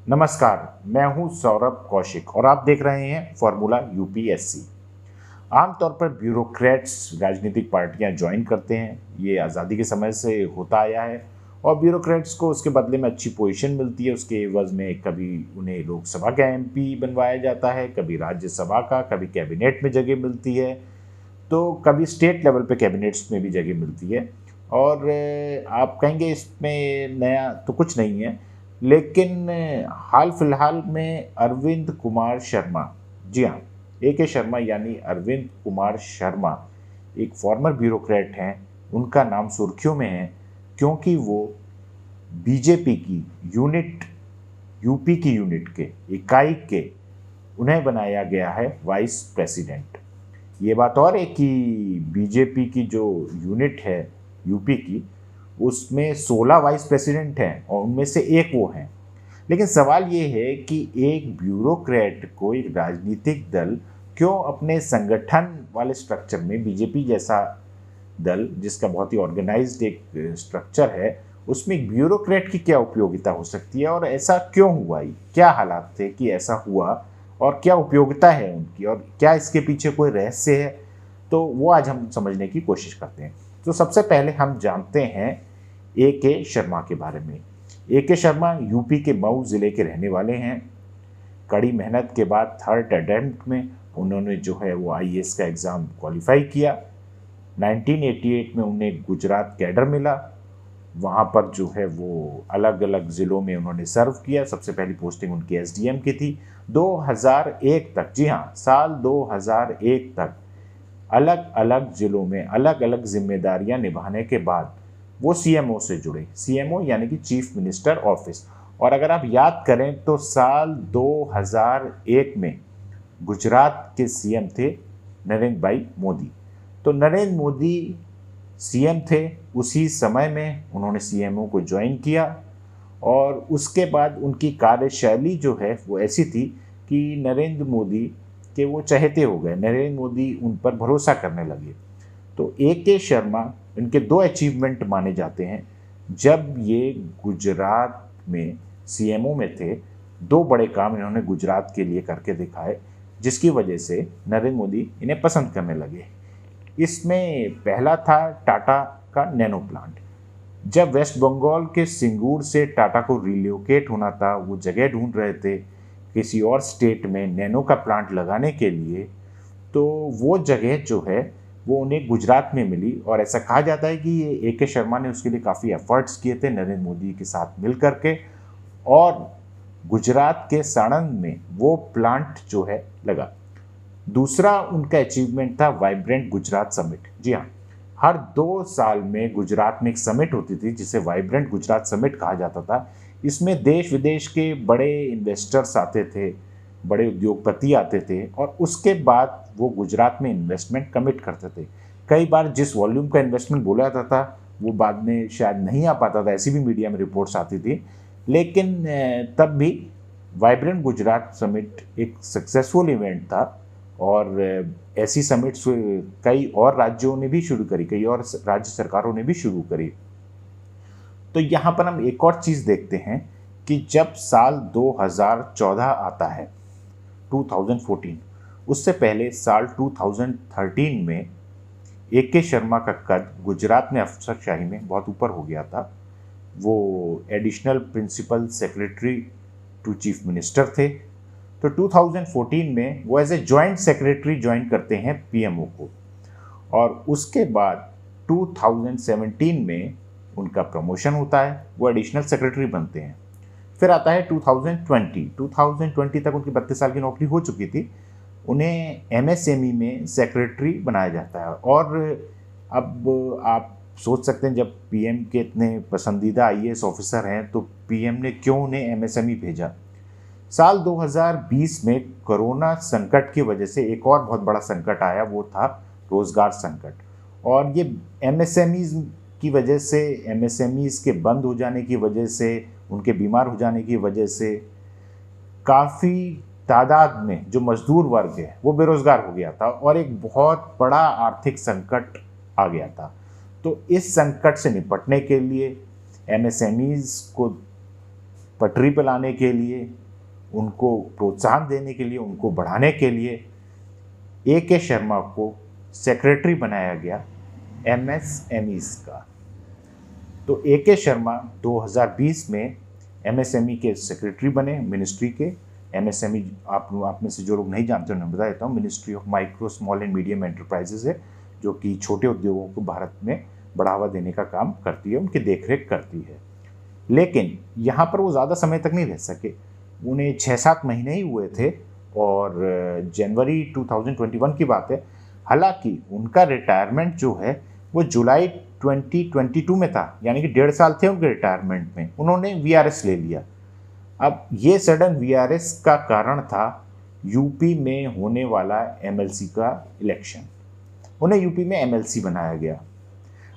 नमस्कार, मैं हूं सौरभ कौशिक और आप देख रहे हैं फॉर्मूला यूपीएससी। आमतौर पर ब्यूरोक्रेट्स राजनीतिक पार्टियां ज्वाइन करते हैं। ये आज़ादी के समय से होता आया है और ब्यूरोक्रेट्स को उसके बदले में अच्छी पोजीशन मिलती है। उसके एवज में कभी उन्हें लोकसभा का एमपी बनवाया जाता है, कभी राज्यसभा का, कभी कैबिनेट में जगह मिलती है, तो कभी स्टेट लेवल पे कैबिनेट्स में भी जगह मिलती है। और आप कहेंगे इसमें नया तो कुछ नहीं है, लेकिन हाल फिलहाल में अरविंद कुमार शर्मा, जी हाँ, ए के शर्मा यानी अरविंद कुमार शर्मा एक फॉर्मर ब्यूरोक्रेट हैं। उनका नाम सुर्खियों में है क्योंकि वो बीजेपी की यूनिट, यूपी की यूनिट के इकाई के उन्हें बनाया गया है वाइस प्रेसिडेंट। ये बात और है कि बीजेपी की जो यूनिट है यूपी की, उसमें 16 वाइस प्रेसिडेंट हैं और उनमें से एक वो हैं। लेकिन सवाल ये है कि एक ब्यूरोक्रेट को एक राजनीतिक दल क्यों अपने संगठन वाले स्ट्रक्चर में, बीजेपी जैसा दल जिसका बहुत ही ऑर्गेनाइज्ड एक स्ट्रक्चर है, उसमें एक ब्यूरोक्रेट की क्या उपयोगिता हो सकती है और ऐसा क्यों हुआ, ही क्या हालात थे कि ऐसा हुआ और क्या उपयोगिता है उनकी और क्या इसके पीछे कोई रहस्य है, तो वो आज हम समझने की कोशिश करते हैं। तो सबसे पहले हम जानते हैं ए के शर्मा के बारे में। ए के शर्मा यूपी के मऊ ज़िले के रहने वाले हैं। कड़ी मेहनत के बाद थर्ड अटेम्प्ट में उन्होंने जो है वो आईएएस का एग्ज़ाम क्वालिफाई किया। 1988 में उन्हें गुजरात कैडर मिला। वहाँ पर जो है वो अलग अलग ज़िलों में उन्होंने सर्व किया। सबसे पहली पोस्टिंग उनकी एसडीएम की थी। 2001 तक, जी हाँ, साल 2001 तक अलग अलग ज़िलों में अलग अलग जिम्मेदारियां निभाने के बाद वो सीएमओ से जुड़े। सीएमओ यानी कि चीफ मिनिस्टर ऑफिस। और अगर आप याद करें तो साल 2001 में गुजरात के सीएम थे नरेंद्र भाई मोदी। तो नरेंद्र मोदी सीएम थे, उसी समय में उन्होंने सीएमओ को ज्वाइन किया और उसके बाद उनकी कार्यशैली जो है वो ऐसी थी कि नरेंद्र मोदी के वो चहेते हो गए। नरेंद्र मोदी उन पर भरोसा करने लगे। तो ए के शर्मा, इनके दो अचीवमेंट माने जाते हैं। जब ये गुजरात में सीएमओ में थे, दो बड़े काम इन्होंने गुजरात के लिए करके दिखाए, जिसकी वजह से नरेंद्र मोदी इन्हें पसंद करने लगे। इसमें पहला था टाटा का नैनो प्लांट। जब वेस्ट बंगाल के सिंगूर से टाटा को रिलोकेट होना था, वो जगह ढूंढ रहे थे किसी और स्टेट में नैनो का प्लांट लगाने के लिए, तो वो जगह जो है वो उन्हें गुजरात में मिली। और ऐसा कहा जाता है कि ये ए के शर्मा ने उसके लिए काफ़ी एफर्ट्स किए थे नरेंद्र मोदी के साथ मिल करके, और गुजरात के साणंद में वो प्लांट जो है लगा। दूसरा उनका अचीवमेंट था वाइब्रेंट गुजरात समिट। जी हाँ, हर 2 साल में गुजरात में एक समिट होती थी जिसे वाइब्रेंट गुजरात समिट कहा जाता था। इसमें देश विदेश के बड़े इन्वेस्टर्स आते थे, बड़े उद्योगपति आते थे और उसके बाद वो गुजरात में इन्वेस्टमेंट कमिट करते थे। कई बार जिस वॉल्यूम का इन्वेस्टमेंट बोला जाता था वो बाद में शायद नहीं आ पाता था, ऐसी भी मीडिया में रिपोर्ट्स आती थी। लेकिन तब भी वाइब्रेंट गुजरात समिट एक सक्सेसफुल इवेंट था और ऐसी समिट्स कई और राज्यों ने भी शुरू करी, कई और राज्य सरकारों ने भी शुरू करी। तो यहाँ पर हम एक और चीज़ देखते हैं कि जब साल 2014 आता है, 2014, उससे पहले साल 2013 में ए के शर्मा का कद गुजरात में अफसरशाही में बहुत ऊपर हो गया था। वो additional principal secretary to chief minister थे। तो 2014 में वो as a joint secretary join करते हैं पीएमओ को, और उसके बाद 2017 में उनका प्रमोशन होता है, वो एडिशनल सेक्रेटरी बनते हैं। फिर आता है 2020 तक उनकी 32 साल की नौकरी हो चुकी थी, उन्हें एमएसएमई में सेक्रेटरी बनाया जाता है। और अब आप सोच सकते हैं जब पीएम के इतने पसंदीदा आईएएस ऑफिसर हैं तो पीएम ने क्यों उन्हें एमएसएमई भेजा। साल 2020 में कोरोना संकट की वजह से एक और बहुत बड़ा संकट आया, वो था रोजगार संकट। और ये एमएसएमईज की वजह से, एमएसएमईज के बंद हो जाने की वजह से, उनके बीमार हो जाने की वजह से काफ़ी तादाद में जो मजदूर वर्ग है वो बेरोजगार हो गया था और एक बहुत बड़ा आर्थिक संकट आ गया था। तो इस संकट से निपटने के लिए एमएसएमईज को पटरी पर लाने के लिए, उनको प्रोत्साहन देने के लिए, उनको बढ़ाने के लिए ए के शर्मा को सेक्रेटरी बनाया गया एमएसएमईज का। तो ए के शर्मा 2020 में एमएसएमई के सेक्रेटरी बने, मिनिस्ट्री के। एमएसएमई आप में से जो लोग नहीं जानते उन्हें बता देता हूँ, ministry of micro small and medium enterprises है, जो कि छोटे उद्योगों को भारत में बढ़ावा देने का काम करती है, उनकी देखरेख करती है। लेकिन यहाँ पर वो ज़्यादा समय तक नहीं रह सके, उन्हें 6-7 महीने ही हुए थे और जनवरी 2021 की बात है। हालांकि उनका रिटायरमेंट जो है वो जुलाई 2022 में था, यानी कि 1.5 साल थे उनके रिटायरमेंट में, उन्होंने वीआरएस ले लिया। अब ये सडन वीआरएस का कारण था यूपी में होने वाला एमएलसी का इलेक्शन, उन्हें यूपी में एमएलसी बनाया गया।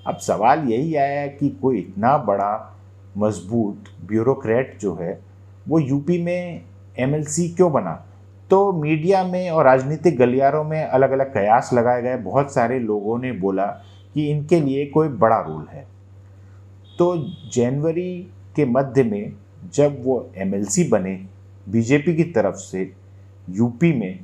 अब सवाल यही आया कि कोई इतना बड़ा मजबूत ब्यूरोक्रेट जो है वो यूपी में एमएलसी क्यों बना। तो मीडिया में और राजनीतिक गलियारों में अलग अलग कयास लगाए गए, बहुत सारे लोगों ने बोला कि इनके लिए कोई बड़ा रोल है। तो जनवरी के मध्य में जब वो एमएलसी बने बीजेपी की तरफ से यूपी में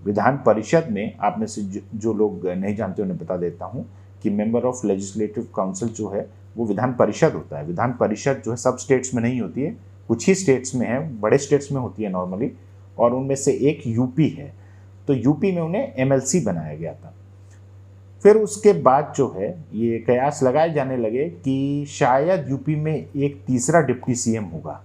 विधान परिषद में, आप में से जो लोग नहीं जानते उन्हें बता देता हूँ कि मेंबर ऑफ लेजिस्लेटिव काउंसिल जो है वो विधान परिषद होता है। विधान परिषद जो है सब स्टेट्स में नहीं होती है, कुछ ही स्टेट्स में है, बड़े स्टेट्स में होती है नॉर्मली, और उनमें से एक यूपी है। तो यूपी में उन्हें एमएलसी बनाया गया था। फिर उसके बाद जो है ये कयास लगाए जाने लगे कि शायद यूपी में एक तीसरा डिप्टी सीएम होगा।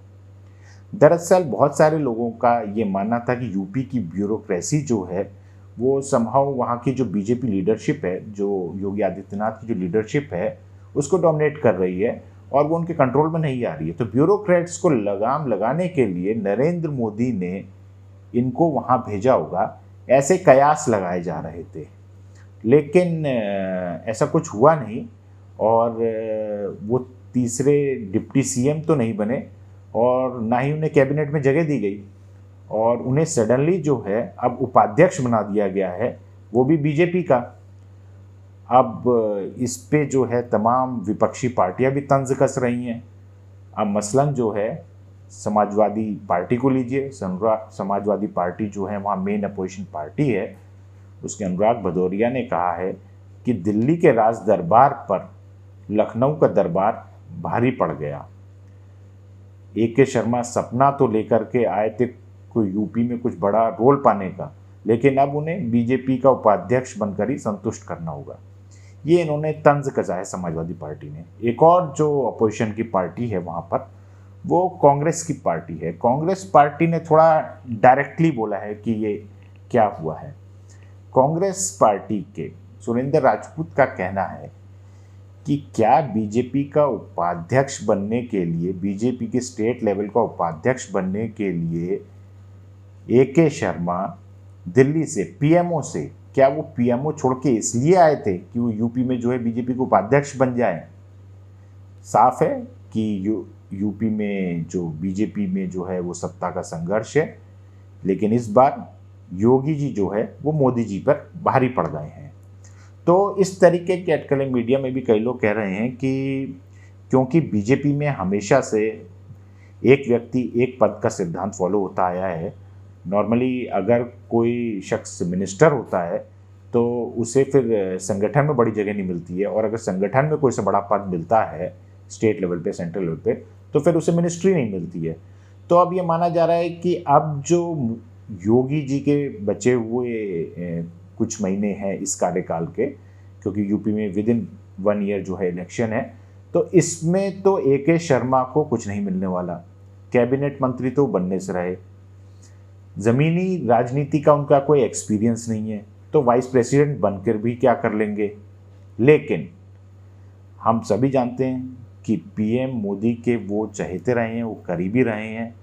दरअसल बहुत सारे लोगों का ये मानना था कि यूपी की ब्यूरोक्रेसी जो है वो समहाउ वहाँ की जो बीजेपी लीडरशिप है, जो योगी आदित्यनाथ की जो लीडरशिप है उसको डोमिनेट कर रही है और वो उनके कंट्रोल में नहीं आ रही है। तो ब्यूरोक्रेट्स को लगाम लगाने के लिए नरेंद्र मोदी ने इनको वहाँ भेजा होगा, ऐसे कयास लगाए जा रहे थे। लेकिन ऐसा कुछ हुआ नहीं और वो तीसरे डिप्टी सीएम तो नहीं बने और ना ही उन्हें कैबिनेट में जगह दी गई, और उन्हें सडनली जो है अब उपाध्यक्ष बना दिया गया है, वो भी बीजेपी का। अब इस पे जो है तमाम विपक्षी पार्टियां भी तंज कस रही हैं। अब मसलन जो है समाजवादी पार्टी को लीजिए, समाजवादी पार्टी जो है वहाँ मेन अपोजिशन पार्टी है, उसके अनुराग भदौरिया ने कहा है कि दिल्ली के राज दरबार पर लखनऊ का दरबार भारी पड़ गया। ए के शर्मा सपना तो लेकर के आए थे कोई यूपी में कुछ बड़ा रोल पाने का, लेकिन अब उन्हें बीजेपी का उपाध्यक्ष बनकर ही संतुष्ट करना होगा, ये इन्होंने तंज कसा है समाजवादी पार्टी ने। एक और जो अपोजिशन की पार्टी है वहाँ पर वो कांग्रेस की पार्टी है। कांग्रेस पार्टी ने थोड़ा डायरेक्टली बोला है कि ये क्या हुआ है। कांग्रेस पार्टी के सुरेंद्र राजपूत का कहना है कि क्या बीजेपी का उपाध्यक्ष बनने के लिए, बीजेपी के स्टेट लेवल का उपाध्यक्ष बनने के लिए ए के शर्मा दिल्ली से, पीएमओ से, क्या वो पीएमओ छोड़ के इसलिए आए थे कि वो यूपी में जो है बीजेपी को उपाध्यक्ष बन जाए। साफ है कि यूपी में जो बीजेपी में जो है वो सत्ता का संघर्ष है, लेकिन इस बार योगी जी जो है वो मोदी जी पर भारी पड़ गए हैं। तो इस तरीके के अटकलें मीडिया में भी कई लोग कह रहे हैं कि क्योंकि बीजेपी में हमेशा से एक व्यक्ति एक पद का सिद्धांत फॉलो होता आया है। नॉर्मली अगर कोई शख्स मिनिस्टर होता है तो उसे फिर संगठन में बड़ी जगह नहीं मिलती है, और अगर संगठन में कोई से बड़ा पद मिलता है स्टेट लेवल पे, सेंट्रल लेवल पे, तो फिर उसे मिनिस्ट्री नहीं मिलती है। तो अब ये माना जा रहा है कि अब जो योगी जी के बचे हुए कुछ महीने हैं इस कार्यकाल के, क्योंकि यूपी में विद इन 1 ईयर जो है इलेक्शन है, तो इसमें तो ए के शर्मा को कुछ नहीं मिलने वाला। कैबिनेट मंत्री तो बनने से रहे, ज़मीनी राजनीति का उनका कोई एक्सपीरियंस नहीं है, तो वाइस प्रेसिडेंट बनकर भी क्या कर लेंगे। लेकिन हम सभी जानते हैं कि पीएम मोदी के वो चहेते रहे हैं, वो करीबी रहे हैं,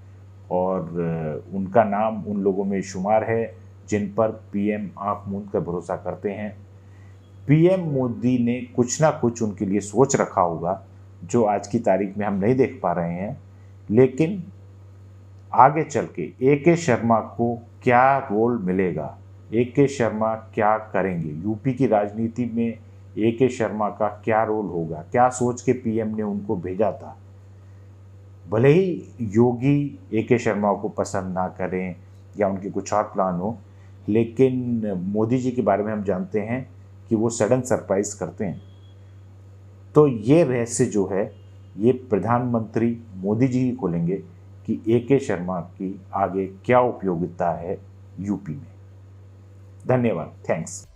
और उनका नाम उन लोगों में शुमार है जिन पर पीएम आँख मूंद कर भरोसा करते हैं। पीएम मोदी ने कुछ ना कुछ उनके लिए सोच रखा होगा जो आज की तारीख में हम नहीं देख पा रहे हैं। लेकिन आगे चल के ए के शर्मा को क्या रोल मिलेगा, ए के शर्मा क्या करेंगे, यूपी की राजनीति में ए के शर्मा का क्या रोल होगा, क्या सोच के पीएम ने उनको भेजा था, भले ही योगी AK शर्मा को पसंद ना करें या उनके कुछ और प्लान हो, लेकिन मोदी जी के बारे में हम जानते हैं कि वो सडन सरप्राइज करते हैं। तो ये रहस्य जो है ये प्रधानमंत्री मोदी जी ही खोलेंगे कि AK शर्मा की आगे क्या उपयोगिता है यूपी में। धन्यवाद, थैंक्स।